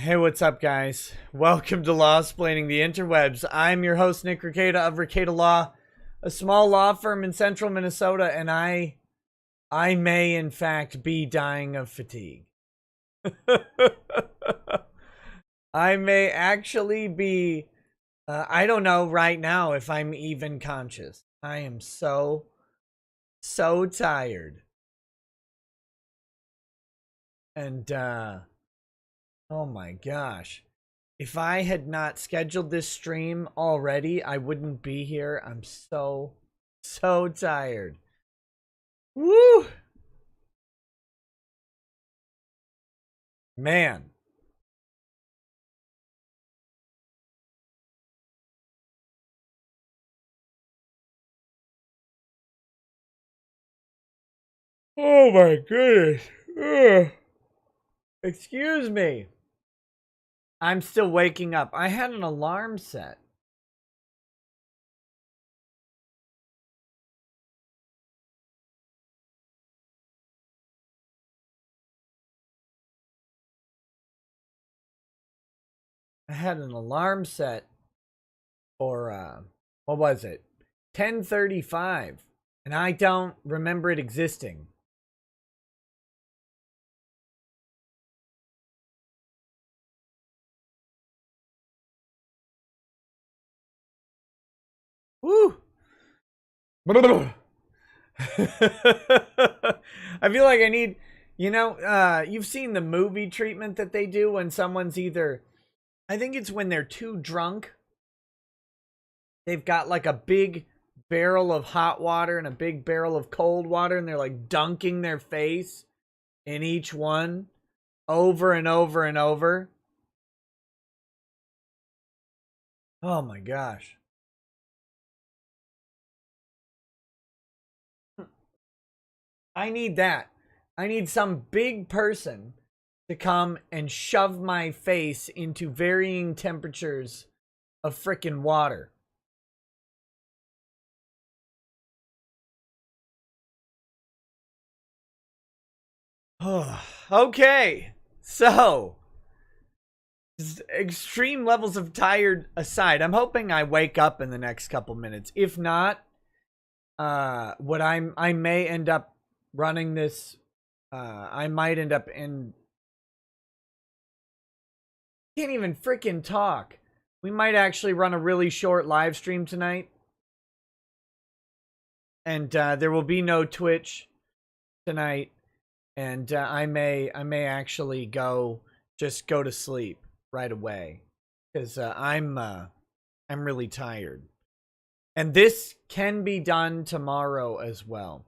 Hey, what's up, guys? Welcome to Law-Splaining the Interwebs. I'm your host, Nick Rekieta of Rekieta Law, a small law firm in central Minnesota, and I may, in fact, be dying of fatigue. I may actually be, I don't know right now if I'm even conscious. I am so tired. And, oh my gosh. If I had not scheduled this stream already, I wouldn't be here. I'm so tired. Woo! Man. Oh my goodness. Ugh. Excuse me. I'm still waking up. I had an alarm set. For what was it? 10:35, and I don't remember it existing. Woo! I feel like I need, you've seen the movie treatment that they do when someone's either, I think it's when they're too drunk. They've got like a big barrel of hot water and a big barrel of cold water, and they're like dunking their face in each one over and over and over. Oh my gosh. I need that. I need some big person to come and shove my face into varying temperatures of frickin' water. Okay, so extreme levels of tired aside, I'm hoping I wake up in the next couple minutes. If not, I may end up running this. I might end up in. Can't even freaking talk. We might actually run a really short live stream tonight, and there will be no Twitch tonight. And I may actually go to sleep right away because I'm really tired. And this can be done tomorrow as well.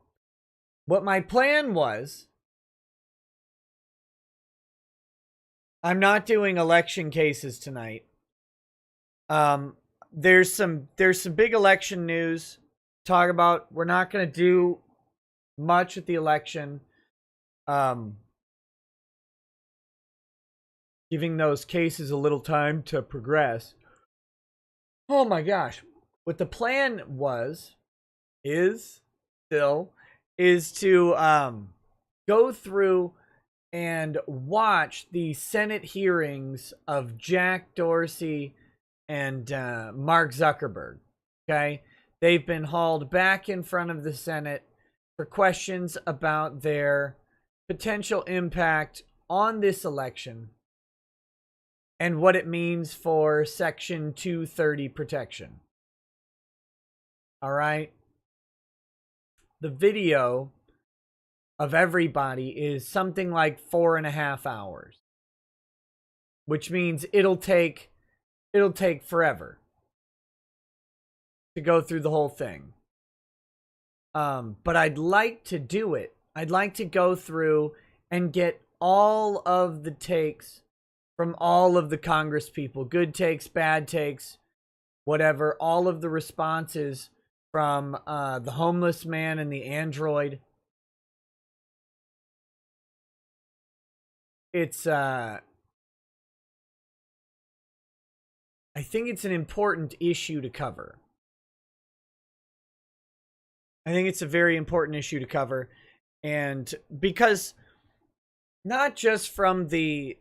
What my plan was, I'm not doing election cases tonight. There's some big election news to talk about. We're not going to do much at the election. Giving those cases a little time to progress. Oh my gosh. What the plan is to go through and watch the Senate hearings of Jack Dorsey and Mark Zuckerberg. Okay? They've been hauled back in front of the Senate for questions about their potential impact on this election and what it means for Section 230 protection. All right? The video of everybody is something like 4.5 hours, which means it'll take forever to go through the whole thing. But I'd like to do it. I'd like to go through and get all of the takes from all of the Congress people. Good takes, bad takes, whatever. All of the responses from the homeless man and the android. It's, I think it's an important issue to cover. I think it's a very important issue to cover. And because not just from the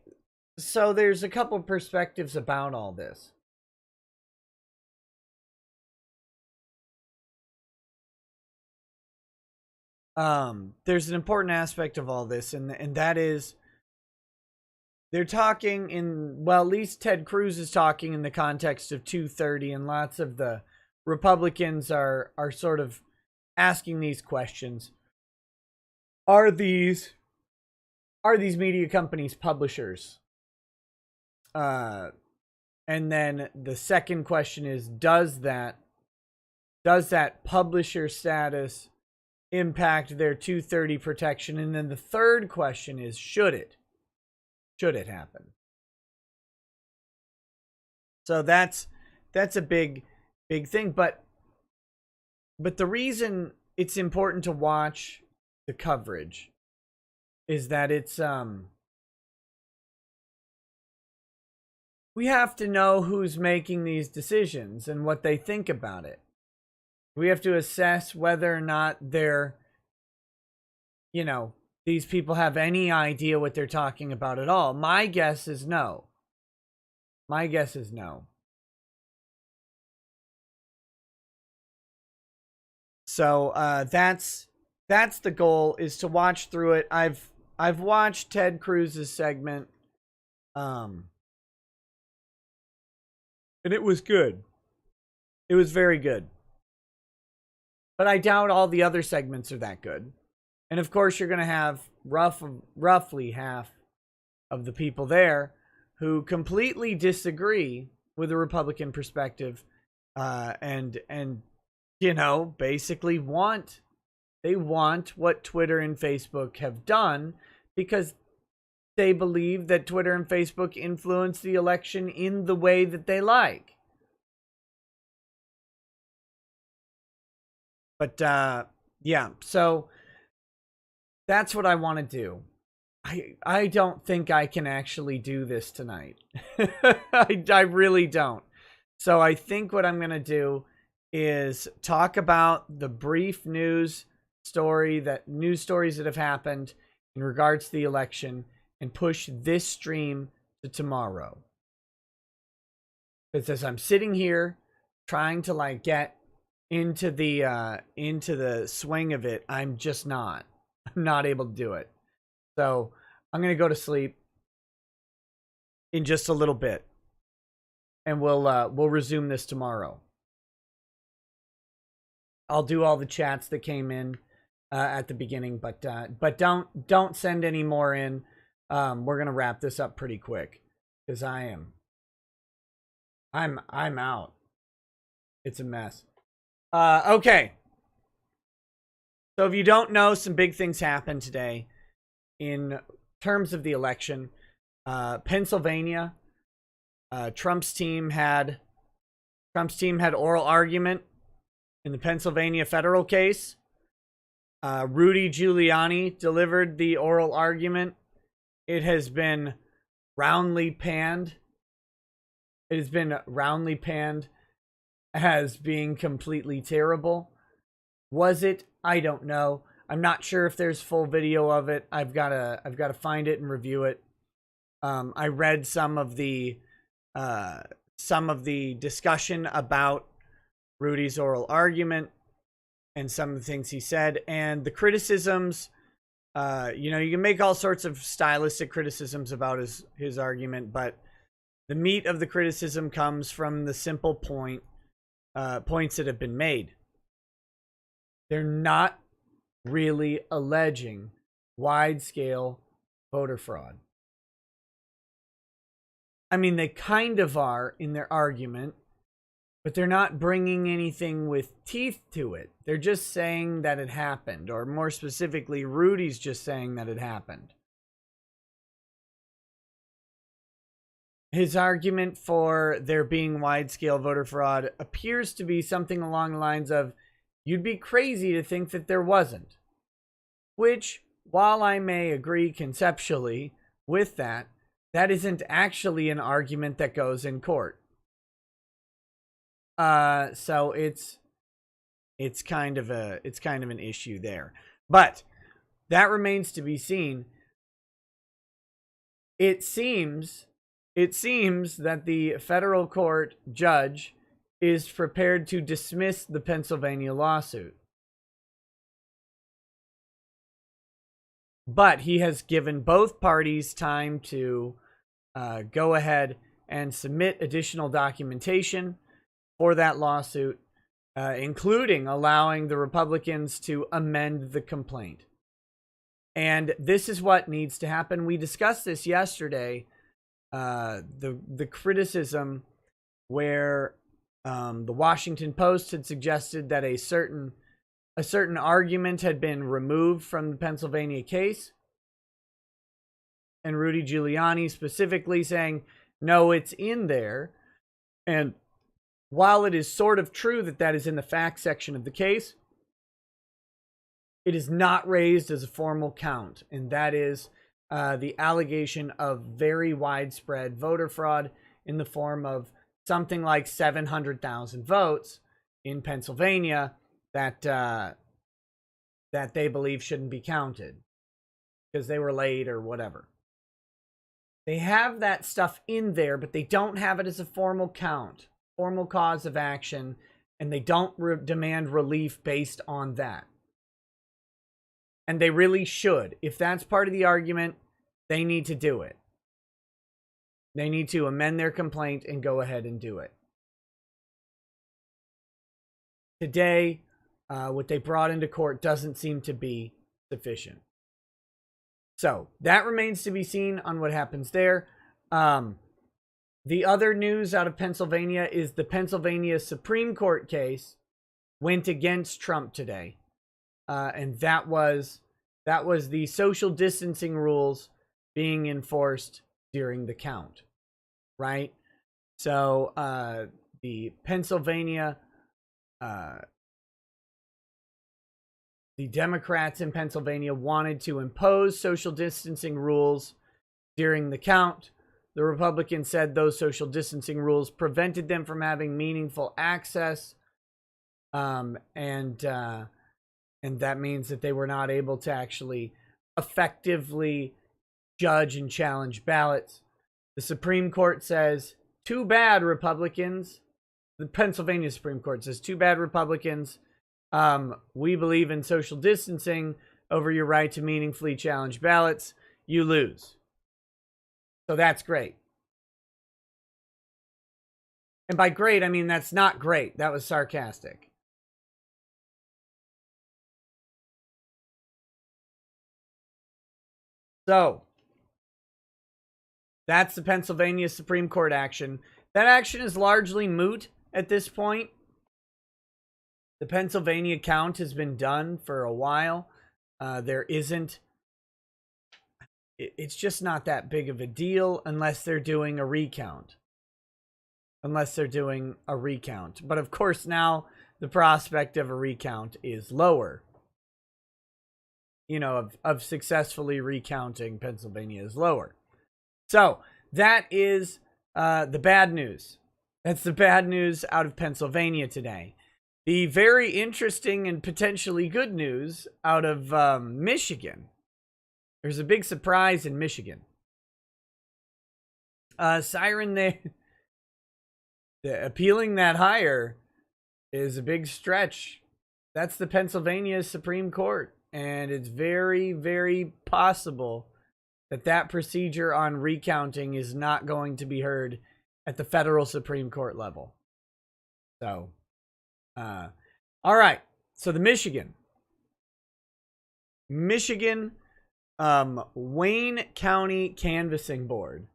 So there's a couple perspectives about all this. There's an important aspect of all this, and that is they're talking in, well, at least Ted Cruz is talking in the context of 230, and lots of the Republicans are sort of asking these questions. Are these media companies publishers? And then the second question is, does that publisher status impact their 230 protection? And then the third question is, should it happen? So that's a big thing, but the reason it's important to watch the coverage is that it's we have to know who's making these decisions and what they think about it. We have to assess whether or not they're, these people have any idea what they're talking about at all. My guess is no. So that's the goal, is to watch through it. I've watched Ted Cruz's segment, and it was good. It was very good. But I doubt all the other segments are that good. And of course, you're going to have roughly half of the people there who completely disagree with the Republican perspective, and basically want what Twitter and Facebook have done, because they believe that Twitter and Facebook influence the election in the way that they like. But yeah, so that's what I want to do. I don't think I can actually do this tonight. I really don't. So I think what I'm going to do is talk about the brief news stories that have happened in regards to the election, and push this stream to tomorrow. Because as I'm sitting here trying to get into the swing of it, I'm not able to do it. So I'm going to go to sleep in just a little bit, and we'll resume this tomorrow. I'll do all the chats that came in at the beginning, but don't send any more in. We're gonna wrap this up pretty quick, because I'm out. It's a mess. Okay. So if you don't know, some big things happened today in terms of the election. Pennsylvania, Trump's team had oral argument in the Pennsylvania federal case. Rudy Giuliani delivered the oral argument. It has been roundly panned. It has been roundly panned as being completely terrible. Was it? I don't know. I'm not sure if there's full video of it. I've got to find it and review it. I read some of the discussion about Rudy's oral argument and some of the things he said, and the criticisms. You can make all sorts of stylistic criticisms about his argument, but the meat of the criticism comes from the simple points that have been made. They're not really alleging wide-scale voter fraud. I mean, they kind of are in their argument, but they're not bringing anything with teeth to it. They're just saying that it happened, or more specifically, Rudy's just saying that it happened. His argument for there being wide-scale voter fraud appears to be something along the lines of, you'd be crazy to think that there wasn't. Which, while I may agree conceptually with that, that isn't actually an argument that goes in court. So it's kind of an issue there. But that remains to be seen. it seems that the federal court judge is prepared to dismiss the Pennsylvania lawsuit. But he has given both parties time to go ahead and submit additional documentation for that lawsuit, including allowing the Republicans to amend the complaint. And this is what needs to happen. We discussed this yesterday, the criticism where the Washington Post had suggested that a certain argument had been removed from the Pennsylvania case. And Rudy Giuliani specifically saying, no, it's in there. And while it is sort of true that that is in the facts section of the case, it is not raised as a formal count. And that is the allegation of very widespread voter fraud in the form of something like 700,000 votes in Pennsylvania that they believe shouldn't be counted because they were late or whatever. They have that stuff in there, but they don't have it as a formal count, formal cause of action, and they don't demand relief based on that. And they really should. If that's part of the argument, they need to do it. They need to amend their complaint and go ahead and do it. Today, what they brought into court doesn't seem to be sufficient. So that remains to be seen on what happens there. The other news out of Pennsylvania is the Pennsylvania Supreme Court case went against Trump today. And that was the social distancing rules being enforced during the count, right? So the Pennsylvania, the Democrats in Pennsylvania wanted to impose social distancing rules during the count. The Republicans said those social distancing rules prevented them from having meaningful access, and that means that they were not able to actually effectively judge and challenge ballots. The Supreme Court says, too bad, Republicans. The Pennsylvania Supreme Court says, too bad, Republicans. We believe in social distancing over your right to meaningfully challenge ballots. You lose. So that's great. And by great, I mean that's not great. That was sarcastic. So that's the Pennsylvania Supreme Court action. That action is largely moot at this point. The Pennsylvania count has been done for a while. It's just not that big of a deal unless they're doing a recount. But of course now the prospect of a recount is lower. You know, of successfully recounting Pennsylvania is lower. So that is the bad news. That's the bad news out of Pennsylvania today. The very interesting and potentially good news out of Michigan. There's a big surprise in Michigan. Siren there. Appealing that higher is a big stretch. That's the Pennsylvania Supreme Court. And it's very, very possible that that procedure on recounting is not going to be heard at the federal Supreme Court level. So, all right. So the Michigan Wayne County Canvassing Board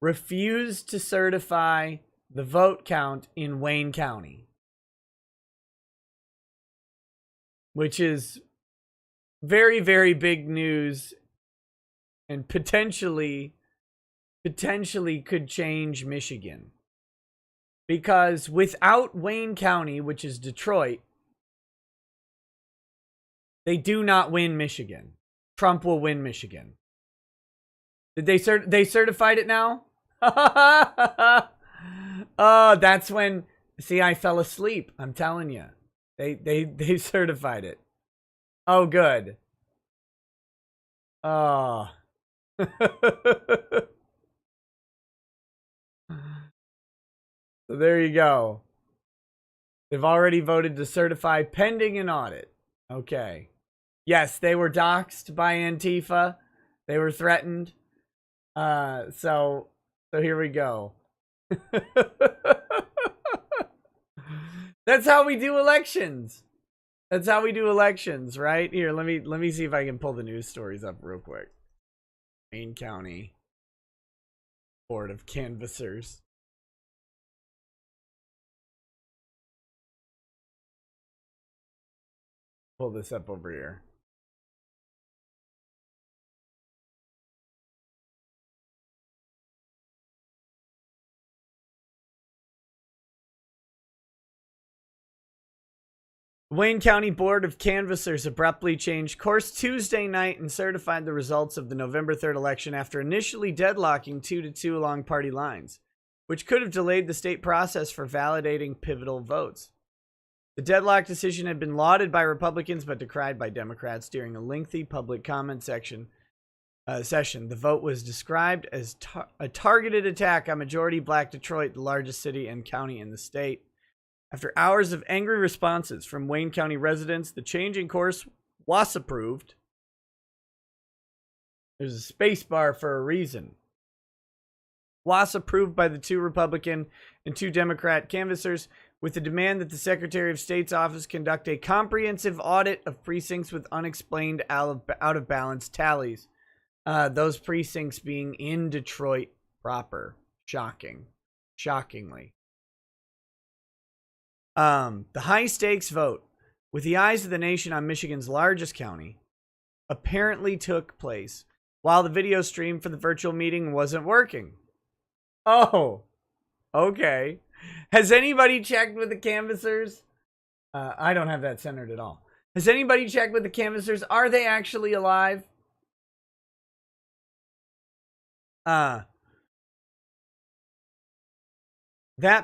refused to certify the vote count in Wayne County, which is very, very big news and potentially could change Michigan. Because without Wayne County, which is Detroit, they do not win Michigan. Trump will win Michigan. Did they certified it now? Oh, that's when, see, I fell asleep. I'm telling you. They certified it. Oh, good. Oh, So there you go. They've already voted to certify pending an audit. Okay. Yes, they were doxxed by Antifa. They were threatened. So here we go. That's how we do elections. That's how we do elections, right? Here, let me see if I can pull the news stories up real quick. Wayne County Board of Canvassers. Pull this up over here. Wayne County Board of Canvassers abruptly changed course Tuesday night and certified the results of the November 3rd election after initially deadlocking 2-2 along party lines, which could have delayed the state process for validating pivotal votes. The deadlock decision had been lauded by Republicans but decried by Democrats during a lengthy public comment session. The vote was described as a targeted attack on majority black Detroit, the largest city and county in the state. After hours of angry responses from Wayne County residents, the change in course was approved. There's a space bar for a reason. Was approved by the 2 Republican and 2 Democrat canvassers with the demand that the Secretary of State's office conduct a comprehensive audit of precincts with unexplained out-of-balance tallies. Those precincts being in Detroit proper. Shockingly. The high-stakes vote, with the eyes of the nation on Michigan's largest county, apparently took place while the video stream for the virtual meeting wasn't working. Oh, okay. Has anybody checked with the canvassers? I don't have that centered at all. Has anybody checked with the canvassers? Are they actually alive? That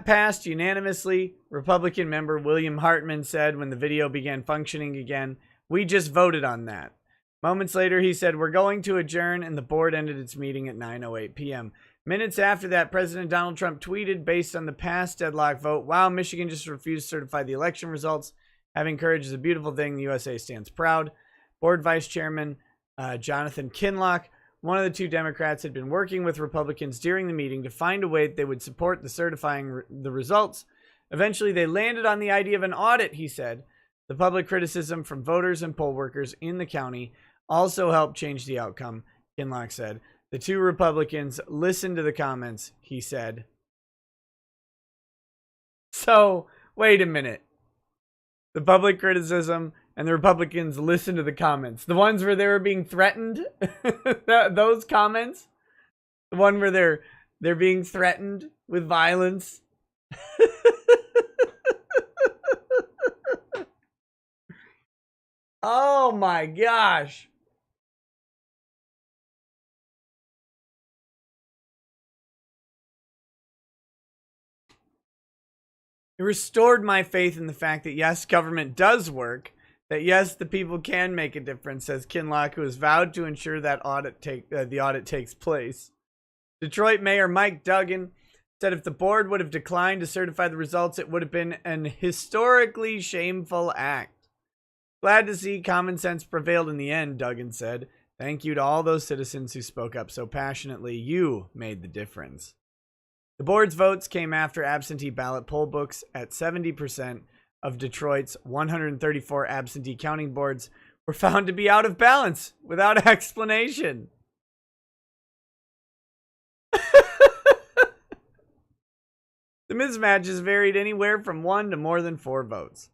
passed unanimously, Republican member William Hartman said when the video began functioning again. We just voted on that. Moments later, he said, we're going to adjourn, and the board ended its meeting at 9:08 p.m. Minutes after that, President Donald Trump tweeted, based on the past deadlock vote, wow, Michigan just refused to certify the election results. Having courage is a beautiful thing. The USA stands proud. Board Vice Chairman Jonathan Kinloch, one of the 2 Democrats, had been working with Republicans during the meeting to find a way that they would support the certifying the results. Eventually, they landed on the idea of an audit, he said. The public criticism from voters and poll workers in the county also helped change the outcome, Kinloch said. The 2 Republicans listened to the comments, he said. So, wait a minute. The public criticism and the Republicans listened to the comments. The ones where they were being threatened? Those comments? The one where they're being threatened with violence? Oh my gosh. It restored my faith in the fact that yes, government does work, that yes, the people can make a difference, says Kinloch, who has vowed to ensure that the audit takes place. Detroit Mayor Mike Duggan said if the board would have declined to certify the results, it would have been an historically shameful act. Glad to see common sense prevailed in the end, Duggan said. Thank you to all those citizens who spoke up so passionately. You made the difference. The board's votes came after absentee ballot poll books at 70% of Detroit's 134 absentee counting boards were found to be out of balance without explanation. The mismatches varied anywhere from 1 to more than 4 votes.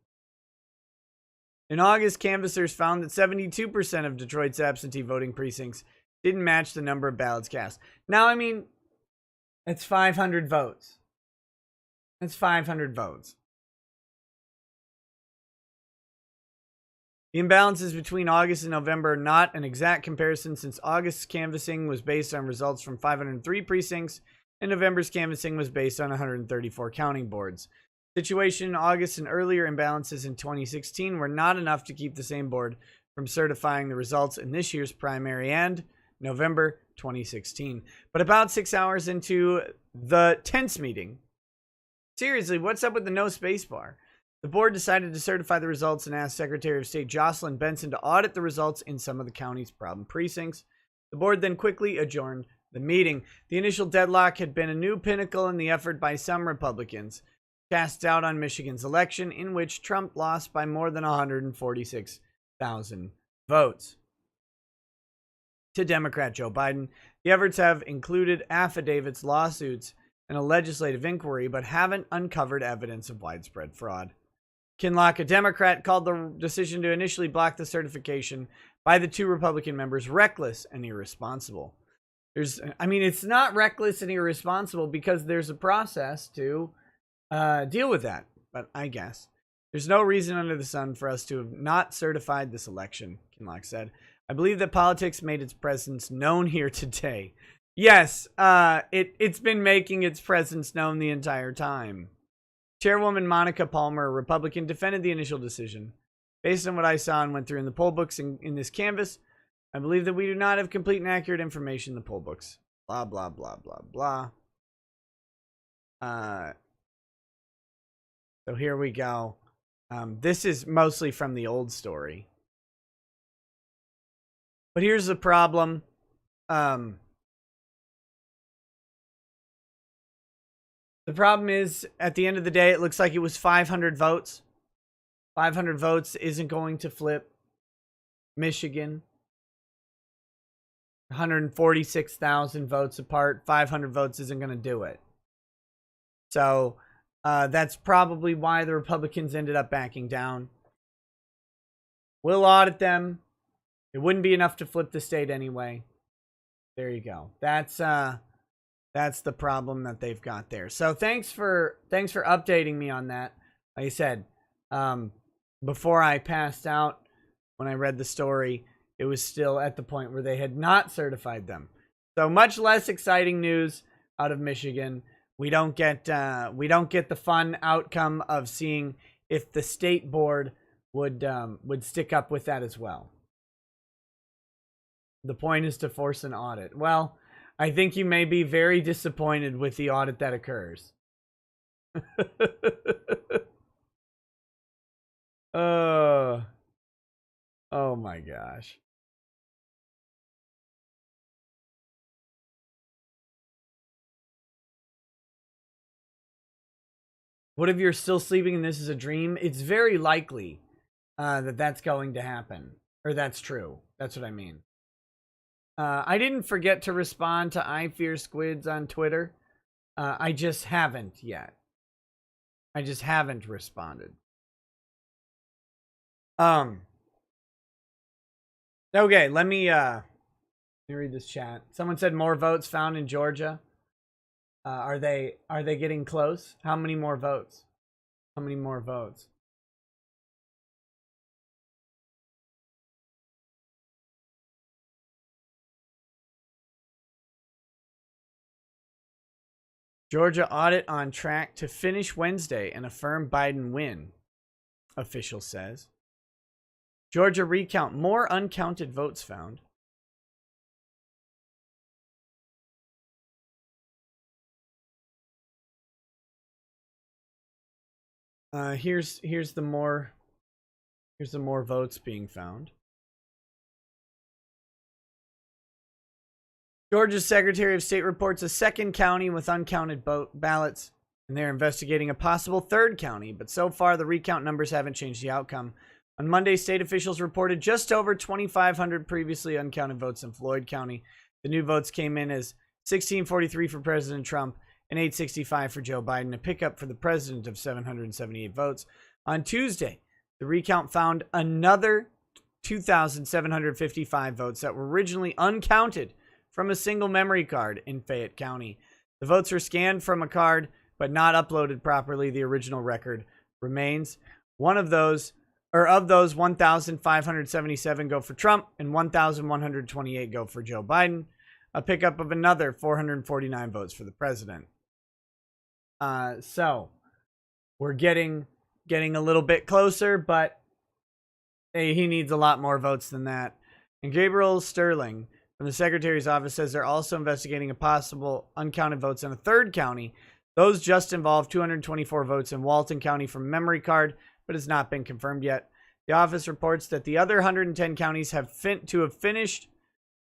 In August, canvassers found that 72% of Detroit's absentee voting precincts didn't match the number of ballots cast. Now, I mean, it's 500 votes. It's 500 votes. The imbalances between August and November are not an exact comparison since August's canvassing was based on results from 503 precincts and November's canvassing was based on 134 counting boards. The situation in August and earlier imbalances in 2016 were not enough to keep the same board from certifying the results in this year's primary and November 2016. But about 6 hours into the tense meeting, seriously, what's up with the no space bar? The board decided to certify the results and asked Secretary of State Jocelyn Benson to audit the results in some of the county's problem precincts. The board then quickly adjourned the meeting. The initial deadlock had been a new pinnacle in the effort by some Republicans cast doubt on Michigan's election, in which Trump lost by more than 146,000 votes to Democrat Joe Biden. The efforts have included affidavits, lawsuits, and a legislative inquiry, but haven't uncovered evidence of widespread fraud. Kinloch, a Democrat, called the decision to initially block the certification by the two Republican members reckless and irresponsible. It's not reckless and irresponsible because there's a process to deal with that. But I guess there's no reason under the sun for us to have not certified this election, Kinloch said. I believe that politics made its presence known here today. Yes, it's been making its presence known the entire time. Chairwoman Monica Palmer, a Republican, defended the initial decision. Based on what I saw and went through in the poll books in this canvass, I believe that we do not have complete and accurate information in the poll books. Blah, blah, blah, blah, blah. So here we go. This is mostly from the old story. But here's the problem. The problem is, at the end of the day, it looks like it was 500 votes. 500 votes isn't going to flip Michigan. 146,000 votes apart. 500 votes isn't going to do it. So that's probably why the Republicans ended up backing down. We'll audit them. It wouldn't be enough to flip the state anyway. There you go. That's the problem that they've got there. So thanks for updating me on that. Like I said, before I passed out, when I read the story, it was still at the point where they had not certified them. So much less exciting news out of Michigan. We don't get the fun outcome of seeing if the state board would stick up with that as well. The point is to force an audit. Well, I think you may be very disappointed with the audit that occurs. Oh my gosh. What if you're still sleeping and this is a dream? It's very likely that that's going to happen. Or that's true. That's what I mean. I didn't forget to respond to I Fear Squids on Twitter. I just haven't yet. I just haven't responded. Okay, let me read this chat. Someone said more votes found in Georgia. Are they getting close? How many more votes? How many more votes? Georgia audit on track to finish Wednesday and affirm Biden win, official says. Georgia recount, more uncounted votes found. Here's the more votes being found. Georgia's Secretary of State reports a second county with uncounted ballots, and they're investigating a possible third county, but so far the recount numbers haven't changed the outcome. On Monday, state officials reported just over 2,500 previously uncounted votes in Floyd County. The new votes came in as 1,643 for President Trump and 865 for Joe Biden, a pickup for the president of 778 votes. On Tuesday, the recount found another 2,755 votes that were originally uncounted from a single memory card in Fayette County. The votes were scanned from a card, but not uploaded properly. The original record remains. Of those, 1,577 go for Trump and 1,128 go for Joe Biden, a pickup of another 449 votes for the president. So we're getting a little bit closer, but hey, he needs a lot more votes than that. And Gabriel Sterling, from the Secretary's office says they're also investigating a possible uncounted votes in a third county. Those just involve 224 votes in Walton County from memory card, but has not been confirmed yet. The office reports that the other 110 counties have finished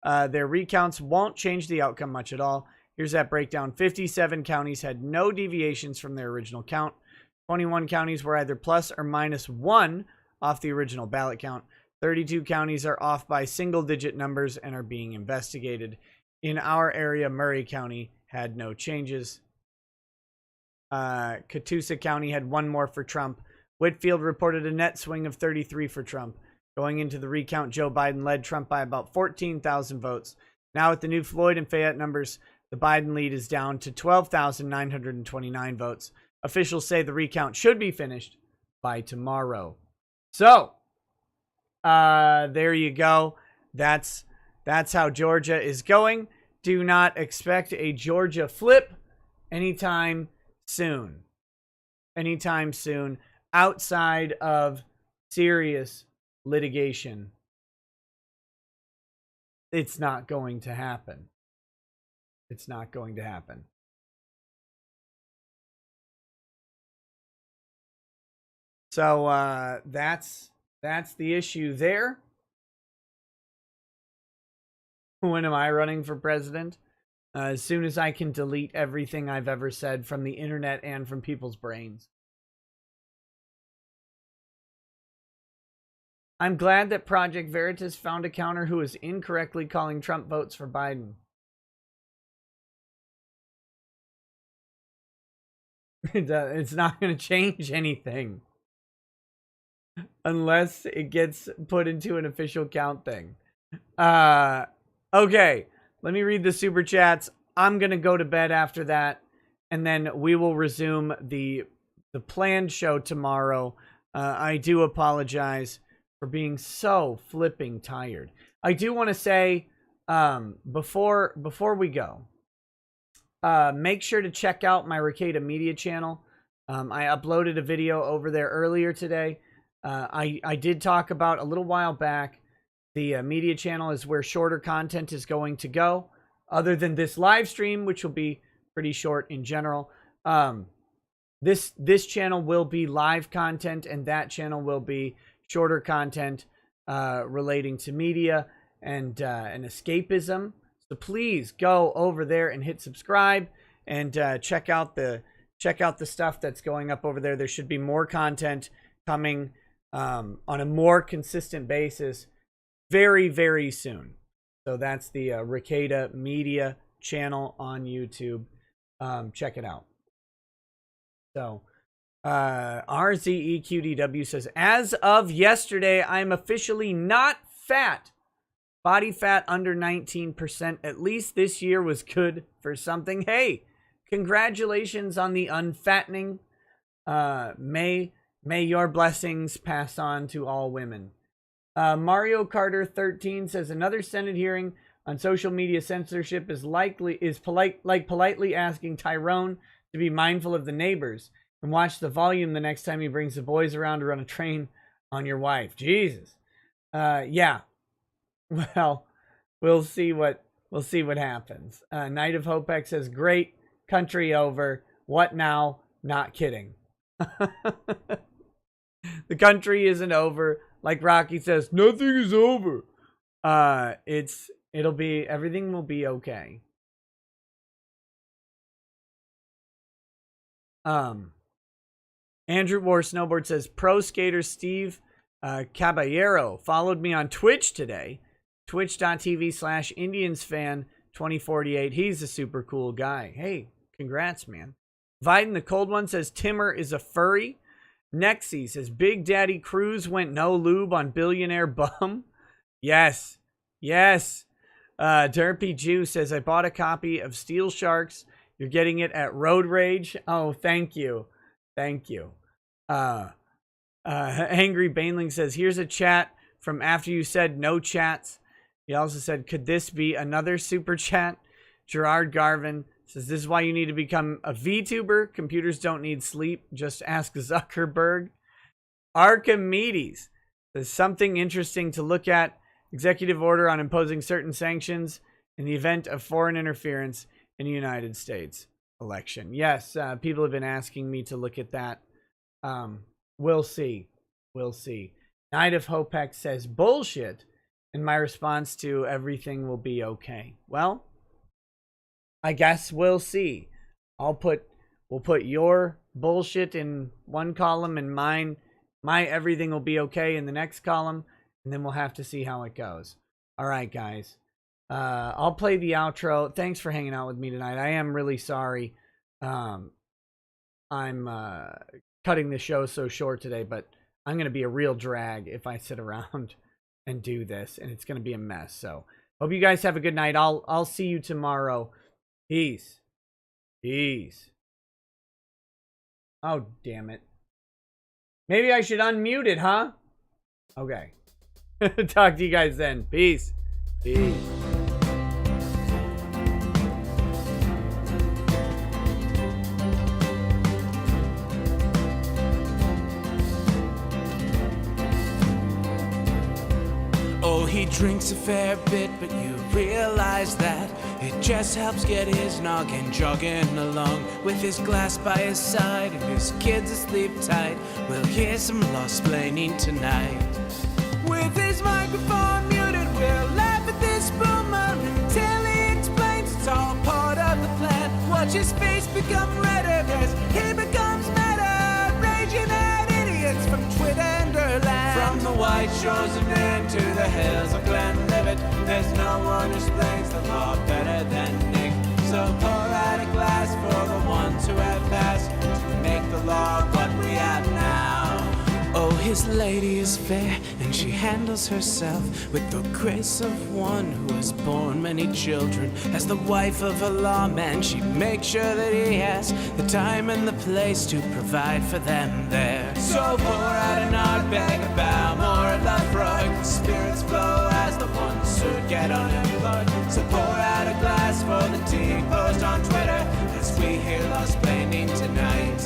their recounts won't change the outcome much at all. Here's that breakdown. 57 counties had no deviations from their original count. 21 counties were either plus or minus 1 off the original ballot count. 32 counties are off by single-digit numbers and are being investigated. In our area, Murray County had no changes. Catoosa County had one more for Trump. Whitfield reported a net swing of 33 for Trump. Going into the recount, Joe Biden led Trump by about 14,000 votes. Now with the new Floyd and Fayette numbers, the Biden lead is down to 12,929 votes. Officials say the recount should be finished by tomorrow. So, there you go. That's how Georgia is going. Do not expect a Georgia flip anytime soon. Anytime soon, outside of serious litigation. It's not going to happen. It's not going to happen. So that's the issue there. When am I running for president? As soon as I can delete everything I've ever said from the internet and from people's brains. I'm glad that Project Veritas found a counter who is incorrectly calling Trump votes for Biden. It's not going to change anything. Unless it gets put into an official count thing. Okay, let me read the super chats. I'm going to go to bed after that. And then we will resume the planned show tomorrow. I do apologize for being so flipping tired. I do want to say, before we go, make sure to check out my Ricada Media channel. I uploaded a video over there earlier today. I did talk about a little while back, the media channel is where shorter content is going to go, other than this live stream, which will be pretty short in general. This channel will be live content, and that channel will be shorter content relating to media and escapism. So please go over there and hit subscribe and check out the stuff that's going up over there. There should be more content coming on a more consistent basis very, very soon. So that's the Ricada Media channel on YouTube. Check it out. So RZEQDW says, as of yesterday, I'm officially not fat. Body fat under 19%. At least this year was good for something. Hey, congratulations on the unfattening. May your blessings pass on to all women. Mario Carter 13 says, another Senate hearing on social media censorship is politely asking Tyrone to be mindful of the neighbors and watch the volume the next time he brings the boys around to run a train on your wife. Jesus. Yeah. Well, we'll see what happens. Night of Hopex says, great, country over. What now? Not kidding. The country isn't over. Like Rocky says, nothing is over. Everything will be okay. Andrew War Snowboard says, pro skater Steve Caballero followed me on Twitch today. Twitch.tv/IndiansFan2048. He's a super cool guy. Hey, congrats, man. Viden the Cold One says, Timmer is a furry. Nexie says, Big Daddy Cruz went no lube on billionaire bum. Yes. Derpy Jew says, I bought a copy of Steel Sharks. You're getting it at Road Rage. Oh, thank you. Angry Baneling says, here's a chat from after you said no chats. He also said, could this be another super chat? Gerard Garvin says, this is why you need to become a VTuber. Computers don't need sleep. Just ask Zuckerberg. Archimedes says, something interesting to look at. Executive order on imposing certain sanctions in the event of foreign interference in the United States election. Yes, people have been asking me to look at that. We'll see. We'll see. Night of Hopek says bullshit, and my response to everything will be okay. Well, I guess we'll see. We'll put your bullshit in one column and my everything will be okay in the next column, and then we'll have to see how it goes. All right, guys. I'll play the outro. Thanks for hanging out with me tonight. I am really sorry. I'm cutting the show so short today, but I'm going to be a real drag if I sit around and do this, and it's going to be a mess. So hope you guys have a good night. I'll see you tomorrow. Peace. Peace. Oh, damn it. Maybe I should unmute it, huh? Okay. Talk to you guys then. Peace. Peace. Oh, he drinks a fair bit, but you realize that it just helps get his noggin jogging along. With his glass by his side and his kids asleep tight, we'll hear some law-splaining tonight. With his microphone muted, we'll laugh at this boomer until he explains it's all part of the plan. Watch his face become redder as he becomes meta, raging at idiots from Twitterland. From the white shores of Maine to the hills of Glenlivet, there's no one who explains the law better than Nick. So pour out a glass for the ones who have passed to make the law what we have now. Oh, his lady is fair, and she handles herself with the grace of one who has borne many children. As the wife of a lawman, she makes sure that he has the time and the place to provide for them there. So pour out an art bag, a bow, more a love rug. The spirits flow as the ones who get unemployed. So pour out a glass for the tea post on Twitter as we hear law-splaining tonight.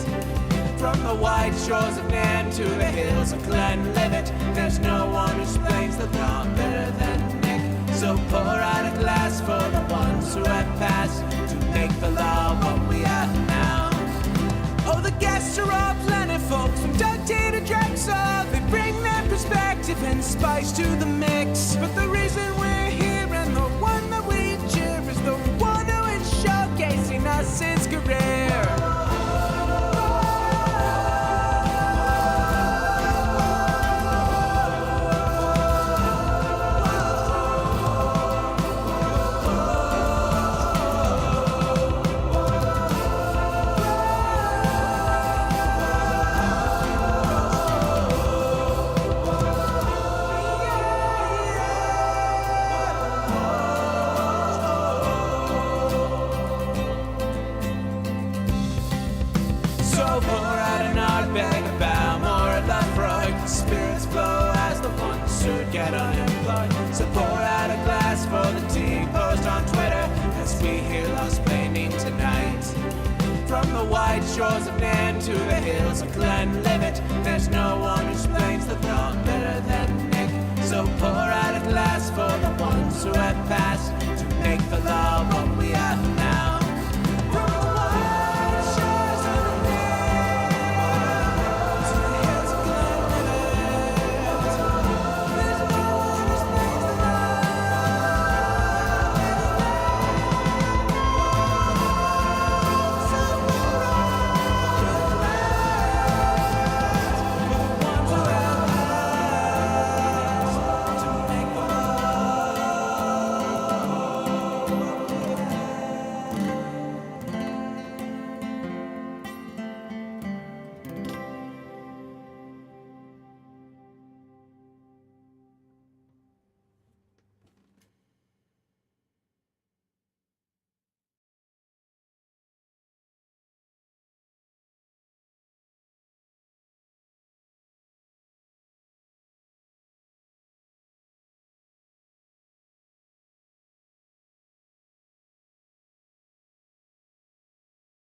From the white shores of Nan to the hills of Glenlivet, there's no one who explains the law better than Nick. So pour out a glass for the ones who have passed to make the law what we are now. Oh, the guests are all plentiful, from Doug T to Drexel. They bring their perspective and spice to the mix. But the reason we're here and the one that we cheer is the one who is showcasing us his career. Get unemployed. So pour out a glass for the tea post on Twitter as we hear law-splaining tonight. From the white shores of Nan to the hills of Glenlivet, there's no one who explains the law better than Nick. So pour out a glass for the ones who have passed to make the law